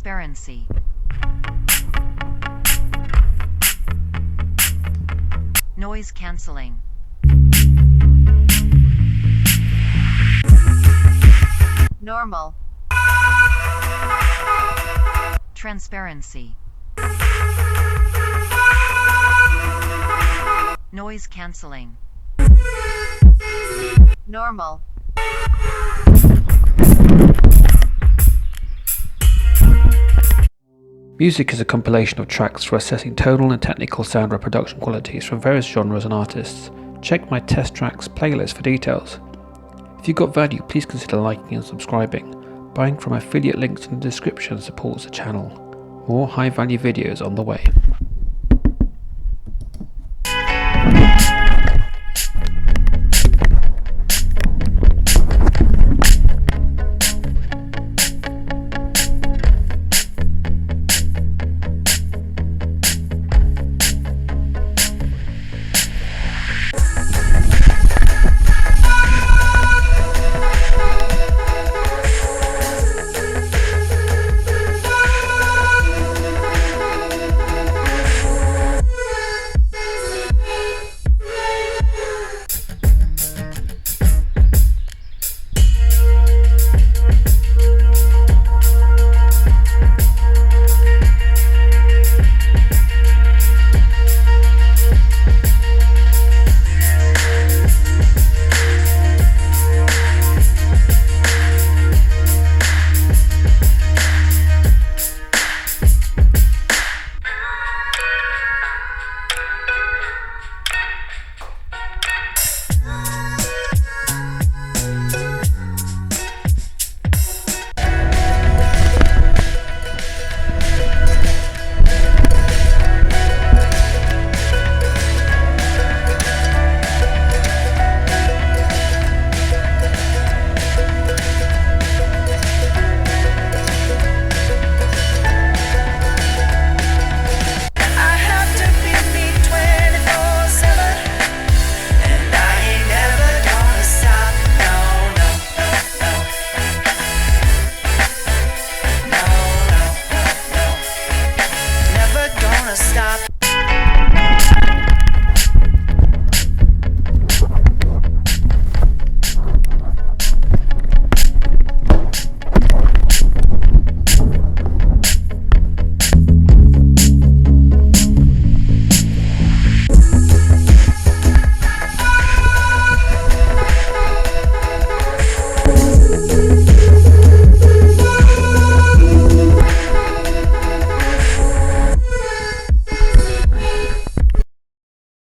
transparency, noise cancelling, normal, transparency, noise cancelling, normal. Music is a compilation of tracks for assessing tonal and technical sound reproduction qualities from various genres and artists. Check my test tracks playlist for details. If you got value, please consider liking and subscribing. Buying from affiliate links in the description supports the channel. More high value videos on the way.